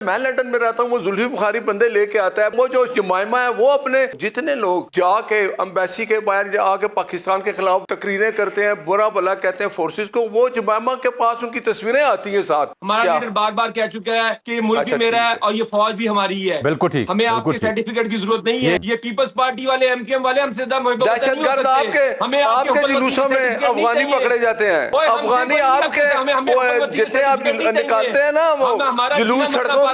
मैं लंदन में रहता हूँ, वो जुल्फी बुखारी बंदे लेके आता है। वो जो जमाइमा है वो अपने जितने लोग जाके एम्बेसी के बाहर आके पाकिस्तान के खिलाफ तकरीरें करते हैं, बुरा भला कहते हैं फोर्सेस को, वो जमाइमा के पास उनकी तस्वीरें आती है साथ। हमारा लीडर बार बार कह चुका है कि मुल्क भी मेरा है और ये फौज भी हमारी है। बिल्कुल ठीक, हमें आपके सर्टिफिकेट की जरूरत नहीं है। ये पीपल्स पार्टी वाले, एमकेएम वाले हमसे दहशतगर्द आपके जुलूसों में अफगानी पकड़े जाते हैं। अफगानी आपके जितने आप निकालते हैं ना वो जुलूस सड़कों पे,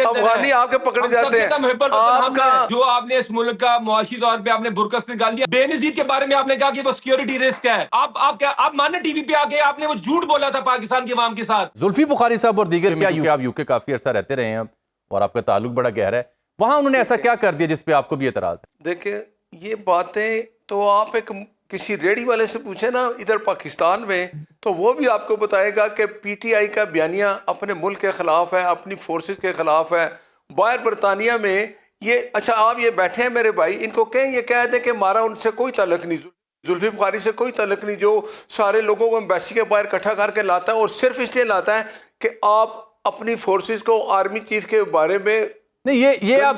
अफगानी आपके पकड़े जाते हैं। आपका जो आपने इस मुल्क का मुआशी तौर पे आपने बुरकस निकाल दिया। बेनजीर के बारे में आपने कहा कि वो सिक्योरिटी रिस्क है। आप माने टीवी पे आके आपने वो झूठ बोला था पाकिस्तान की अवाम के साथ। जुल्फी बुखारी साहब और दीगर, क्या आप यूके काफी अरसा रहते रहे हैं और आपका ताल्लुक बड़ा गहरा है, वहां उन्होंने ऐसा क्या कर दिया जिसपे आपको भी एतराज है? देखिए, ये बातें तो आप एक किसी रेडी वाले से पूछे ना इधर पाकिस्तान में, तो वो भी आपको बताएगा कि पीटीआई का बयानिया अपने मुल्क के खिलाफ है, अपनी फोर्सेस के खिलाफ है। बाहर बरतानिया में ये, अच्छा आप ये बैठे हैं मेरे भाई, इनको कहें ये कह दें कि हमारा उनसे कोई ताल्लुक नहीं, जुल्फी बुखारी से कोई ताल्लुक नहीं, जो सारे लोगों को एम्बेसी के बाहर इकट्ठा करके लाता है और सिर्फ इसलिए लाता है कि आप अपनी फोर्सेस को आर्मी चीफ के बारे में नहीं। ये आप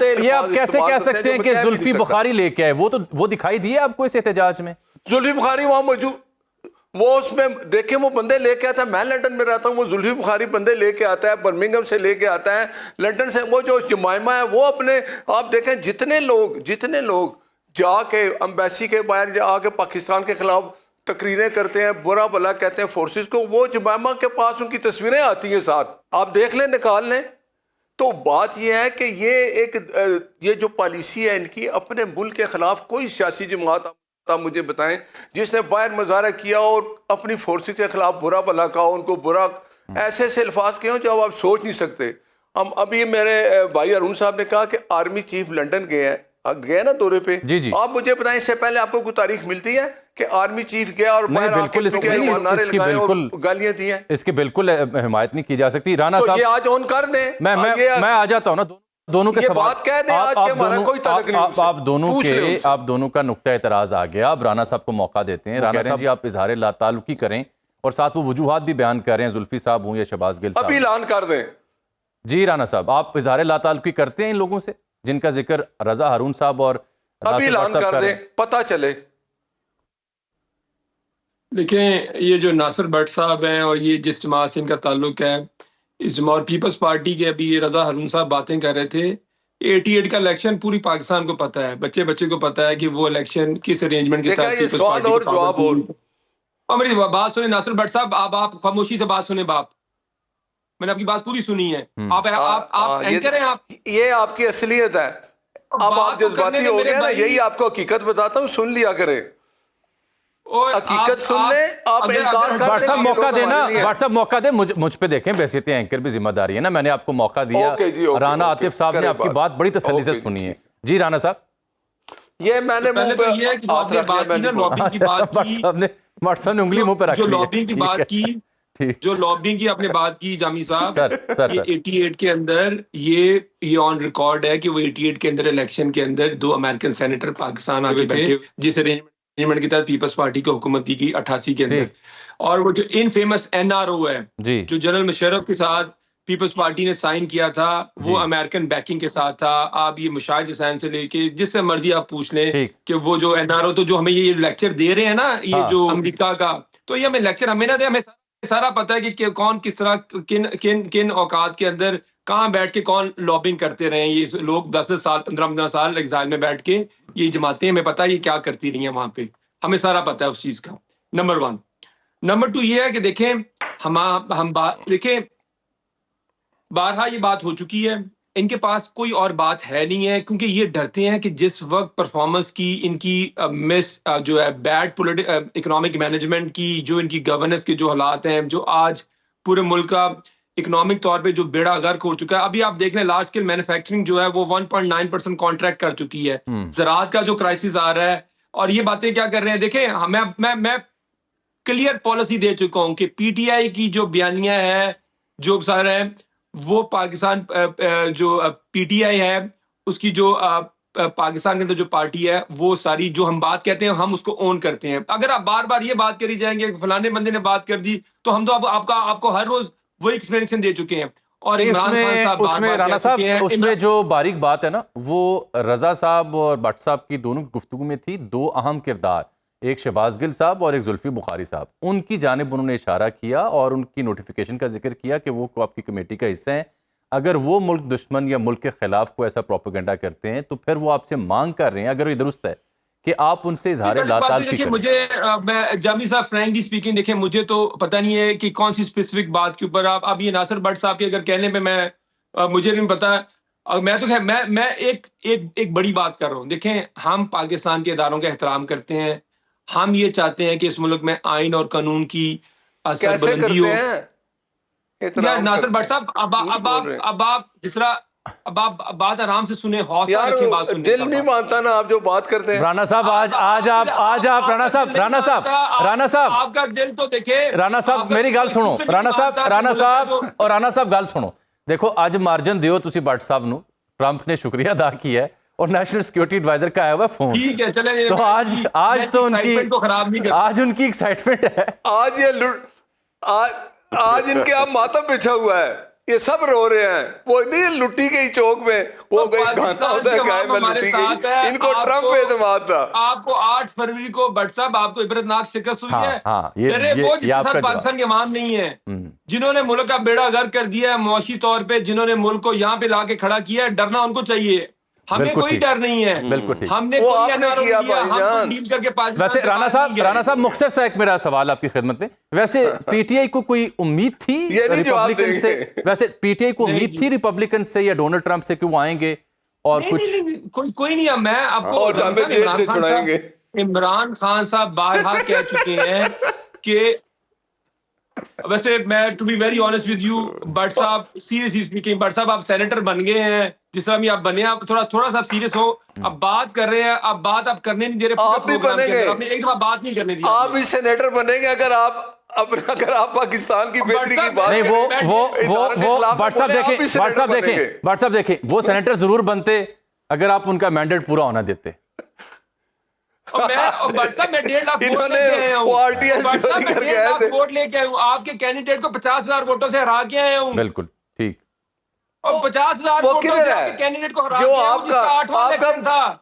कैसे कह सकते हैं कि जुल्फी बुखारी लेके आए? वो दिखाई दिए आपको इस एहतजाज में? जुल्फी बुखारी वहां मौजूद, वो उसमें देखे वो बंदे लेके आता है। मैं लंदन में रहता हूँ, वो जुल्फी बुखारी बंदे लेके आता है, बर्मिंघम से लेके आता है, लंदन से। वो जो जमाइमा है वो अपने, आप देखें जितने लोग जाके एम्बेसी के बाहर आके पाकिस्तान के खिलाफ तकरीरें करते हैं, बुरा भला कहते हैं फोर्सेस को, वो जमाइमा के पास उनकी तस्वीरें आती हैं साथ, आप देख लें, निकाल लें। तो बात यह है कि ये जो पॉलिसी है इनकी, अपने मुल्क के खिलाफ कोई सियासी जमात आप मुझे बताएं जिसने बाहर मुजाहरा किया और अपनी फोर्सेस के खिलाफ बुरा भला कहा, उनको बुरा ऐसे अल्फाज के हों जो आप सोच नहीं सकते। हम अभी मेरे भाई अरुण साहब ने कहा कि आर्मी चीफ लंदन गए ना दौरे पे। जी जी। आप मुझे बताएं, इससे पहले आपको कोई तारीख मिलती है कि आर्मी चीफ गया और बिल्कुल गालियां दी हैं? इसकी बिल्कुल हिमायत नहीं की जा सकती। राना साहब ये आज ऑन कर दें। मैं आ जाता हूँ ना दोनों के सवाल। बात कह दें आज के हमारा कोई ताल्लुक नहीं। आप दोनों का नुक्ता एतराज आ गया। अब राना साहब को मौका देते हैं। राना साहब जी, आप इजहार लाताल्लुकी करें और साथ वो वजूहात भी बयान कर रहे हैं, जुल्फी साहब हूं या शहबाज गिल साहब। अभी ऐलान कर दें। जी राना साहब, आप इजहार लाताल्लुकी करते हैं इन लोगों से जिनका जिक्र रजा हारून साहब और अभी ऐलान कर दें, पता चले। देखें, ये जो नासिर भट्ट साहब हैं और ये जिस जमात से इनका ताल्लुक है, इस जमात पीपल्स पार्टी के, अभी ये रजा हारून साहब बातें कर रहे थे। 88 का इलेक्शन पूरी पाकिस्तान को पता है, बच्चे को पता है कि वो इलेक्शन किस अरेंजमेंट के साथ पीपल्स पार्टी और जवाब। और मेरी बात सुने नासिर भट्ट साहब, आप खामोशी से बात सुने बाप, मैंने आपकी बात पूरी सुनी है। आप एंकर हैं। आप ये आपकी असलियत है। अब आप जज्बाती हो गए ना, यही आपको हकीकत बताता हूँ, सुन लिया करे, हकीकत सुन ले। आप व्हाट्सएप मौका देना, व्हाट्सएप मौका दे मुझ पे देखें, वैसे एंकर भी जिम्मेदारी है ना। मैंने आपको मौका दिया। राना आतिफ साहब ने आपकी बात बड़ी तसल्ली से सुनी है। जी राना साहब, ये मैंने व्हाट्सएप ने उंगली मुंह पे रख ली। जो लॉबिंग की बात की, जो लॉबिंग की आपने बात की जामी साहब, ये 88 के अंदर ये ऑन रिकॉर्ड है कि वो 88 के अंदर इलेक्शन के अंदर 2 अमेरिकन सेनेटर पाकिस्तान आगे बैठे, जिस अरेंजमेंट के तहत पीपल्स पार्टी को हुकूमत दी गई 88 के अंदर। और वो जो इनफेमस NRO है जो जनरल मुशर्रफ के साथ पीपल्स पार्टी ने साइन किया था, वो अमेरिकन बैकिंग के साथ था। आप ये मुशाहिद हुसैन से लेके जिससे मर्जी आप पूछ लें कि वो जो NRO, तो जो हमें ये लेक्चर दे रहे हैं ना, ये जो अमेरिका का, तो ये हमें लेक्चर हमें ना दे, हमें सारा पता है कि कौन किस तरह किन औकात के अंदर कहाँ बैठ के कौन लॉबिंग करते रहे। ये लोग 10 साल 15 साल एग्जाइल में बैठ के ये जमातें, हमें पता है ये क्या करती रही हैं वहां पे, हमें सारा पता है उस चीज का। नंबर 1। नंबर 2 ये है कि देखें, हम देखें, बारहा ये बात हो चुकी है, इनके पास कोई और बात है नहीं है, क्योंकि ये डरते हैं कि जिस वक्त परफॉर्मेंस की इनकी जो है बैड इकोनॉमिक मैनेजमेंट की, जो इनकी गवर्नेंस के जो हालात हैं, जो आज पूरे मुल्क का इकोनॉमिक तौर पे जो बेड़ा गर्क हो चुका है। अभी आप देख लें, लार्ज स्केल मैन्युफैक्चरिंग जो है वो 1.9% कॉन्ट्रैक्ट कर चुकी है। ज़राअत का जो क्राइसिस आ रहा है, और ये बातें क्या कर रहे हैं, देखें, मैं क्लियर पॉलिसी दे चुका हूं कि पीटीआई की जो बयानिया है, जो सारा है, वो पाकिस्तान जो पीटीआई है उसकी जो पाकिस्तान के अंदर जो पार्टी है, वो सारी जो हम बात कहते हैं हम उसको ओन करते हैं। अगर आप बार बार ये बात करी जाएंगे फलाने बंदे ने बात कर दी, तो हम तो अब आपको हर रोज वही एक्सप्लेनेशन दे चुके हैं। और इमरान खान साहब उसमें राणा साहब उसमें जो बारीक बात है ना, वो रजा साहब और भट्ट साहब की दोनों गुफ्तगू में थी। दो अहम किरदार, एक शहबाज गिल साहब और एक जुल्फी बुखारी साहब, उनकी जानिब उन्होंने इशारा किया और उनकी नोटिफिकेशन का जिक्र किया कि वो आपकी कमेटी का हिस्सा है। अगर वो मुल्क दुश्मन या मुल्क के खिलाफ को ऐसा प्रोपेगेंडा करते हैं तो फिर वो आपसे मांग कर रहे हैं, अगर ये दुरुस्त है, कि आप उनसे इजहार लाताल की करें। मुझे मैं जामी साहब फ्रैंकली स्पीकिंग, देखिए मुझे तो पता नहीं है कि कौन सी स्पेसिफिक बात के ऊपर आप, अब ये नासिर भट्ट साहब के अगर कहने पे मैं मुझे नहीं पता। मैं तो खैर मैं एक बड़ी बात कर रहा हूँ। देखें, हम पाकिस्तान के इदारों का एहतराम करते हैं, हम ये चाहते हैं कि इस मुल्क में आइन और कानून की सरबलंदी हो। यार नासिर भट्ट साहब, अब आप जिस तरह, अब आप बात आराम से सुने, हौसला रखें बात सुनने का। दिल नहीं मानता ना आप जो बात करते हैं। राणा साहब आज आप राणा साहब आपका दिल तो देखे। राणा साहब मेरी गल सुनो, राणा साहब गल सुनो। देखो अज मार्जन दियो तुसी भट्ट साहब नू, ट्रंप ने शुक्रिया अदा किया है और नेशनल सिक्योरिटी एडवाइजर का आया हुआ फोन। ठीक है, चले तो आज तो उनकी आज उनकी एक्साइटमेंट है। आज इनके आप मातम बिछा हुआ है, ये सब रो रहे हैं। वो नहीं लुट्टी गई चौक में, वो गाना होता है गाय में लुट्टी गई, इनको ट्रंप पे एतमाद था। आपको 8 फरवरी को भट्ट साहब आपको इबरतनाक शिकस्त हुई है। वो जिसके साथ पाकिस्तान के अवाम नहीं है, जिन्होंने मुल्क का बेड़ा गर्क कर दिया है मुआशी तौर पे, जिन्होंने मुल्क को यहाँ पे लाके खड़ा किया है, डरना उनको चाहिए। हमें कोई डर नहीं है, बिल्कुल ठीक। हमने कोई डील करके पाकिस्तान। वैसे राणा साहब मुख्तसर सा एक मेरा सवाल आपकी खिदमत में, वैसे पीटीआई को कोई उम्मीद थी रिपब्लिकन से? वैसे पीटीआई को उम्मीद थी रिपब्लिकन से या डोनाल्ड ट्रंप से कि वो आएंगे? और कुछ कोई नहीं है। मैं आपको इमरान खान साहब बारहा कह चुके हैं कि, वैसे मैं to be very honest with you Bhatt साहब, सीरियसली स्पीकिंग भट्ट साहब, आप सेनेटर बन गए हैं, जिस तरह भी आप बने, आप थोड़ा सा सीरियस हो। अब बात कर रहे हैं, अब बात आप करने नहीं दे रहे। आप भी बनेंगे, आपने एक दफा बात नहीं करने दी। आप भी सेनेटर बनेंगे अगर आप पाकिस्तान की बेहतरी की बात नहीं। वो भट्ट साहब देखें वो सेनेटर जरूर बनते अगर आप उनका मैंडेट पूरा होना देते। मैं 1.5 लाख वोट लेके आया हूँ, आपके कैंडिडेट को 50,000 वोटों से हरा के आया हूँ। बिल्कुल ठीक। और 50,000 वोटों से आपके कैंडिडेट को हरा के आया हूँ, जिसका 8वां इलेक्शन था।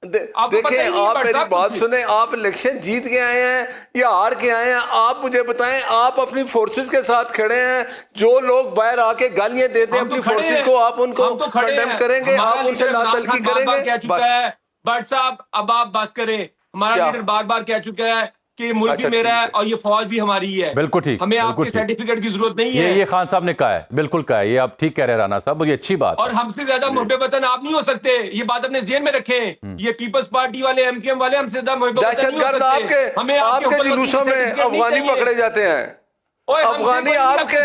देखें, आप मेरी बात सुने, आप इलेक्शन जीत के आए हैं या हार के आए हैं, आप मुझे बताएं। आप अपनी फोर्सेस के साथ खड़े हैं, जो लोग बाहर आके गालियां देते हैं अपनी फोर्सेस को, आप उनको कंडेम करेंगे, आप उनसे लातलकी करेंगे। भट्ट साहब अब आप बस करें। हमारा लीडर बार बार कह चुका है कि मुल्क भी मेरा है और ये फौज भी हमारी है। बिल्कुल ठीक, हमें आपके सर्टिफिकेट की जरूरत नहीं है। ये खान साहब ने कहा है, बिल्कुल कहा है, ये आप ठीक कह रहे हैं राणा साहब, ये अच्छी बात। और हमसे ज्यादा मुहब्बे वतन आप नहीं हो सकते, ये बात अपने ज़हन में रखें। ये पीपल्स पार्टी वाले, एमकेएम वाले हमसे ज्यादा मुहब्बे वतन नहीं हो सकते। हमें आपके जुलूसों में अफगानी पकड़े जाते हैं, अफगानी आपके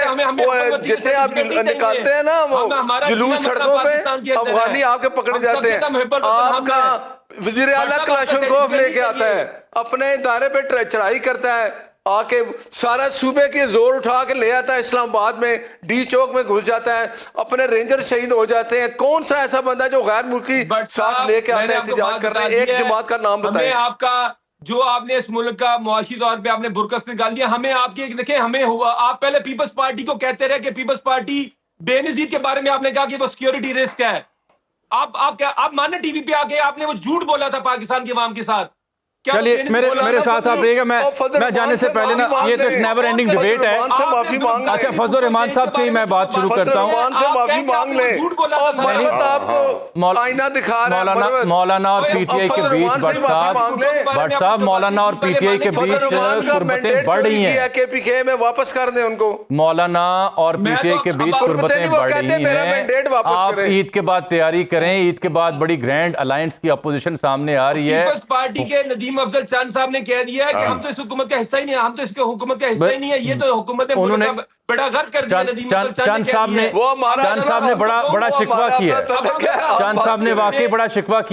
जितने आप निकालते हैं ना वो जुलूस सड़कों पे, अफगानी आपके पकड़े जाते हैं। आपका वजीर आला कलाशनकोफ लेके आता है, अपने इदारे पे चढ़ाई करता है, आके सारा सूबे के जोर उठा के ले आता है इस्लामाबाद में, डी चौक में घुस जाता है, अपने रेंजर शहीद हो जाते हैं। कौन सा ऐसा बंदा जो गैर मुल्की साथ लेके आता है एहतजाज कर रहे हैं? एक जमात का नाम बताएं। आपका जो आपने इस मुल्क का मुआशी तौर पे आपने बुरकस निकाल दिया, हमें आपके देखें हमें हुआ। आप पहले पीपल्स पार्टी को कहते रहे कि पीपल्स पार्टी, बेनजीर के बारे में आपने कहा कि वो सिक्योरिटी रिस्क है। आप माने टीवी पे आके आपने वो झूठ बोला था पाकिस्तान के अवाम के साथ। चलिए मेरे साथ आप रहिएगा। मैं जाने से पहले ना, ये तो एक नेवर एंडिंग डिबेट है। अच्छा, फजल रहमान साहब से ही मैं बात शुरू करता हूँ। माफी मांग ले, आईना दिखा मौलाना और पीटीआई के बीच भट्ट साहब मौलाना और पीटीआई के बीच कुर्बतें बढ़ रही हैं। केपीके में वापस कर दें उनको। मौलाना और पीटीआई के बीच कुर्बतें बढ़ रही हैं। आप ईद के बाद तैयारी करें, ईद के बाद बड़ी ग्रैंड अलायंस की अपोजिशन सामने आ रही है। पार्टी के नदीम अफजल चांद साहब ने कह दिया है कि हम तो इस हुकूमत का हिस्सा ही नहीं है, हम तो इसके हुकूमत का हिस्सा ही नहीं है। ये तो हुकूमत उन्होंने बड़ा गर्व कर दिया। चांद साहब ने बड़ा शिकवा किया। चांद साहब ने वाकई बड़ा शिकवा किया।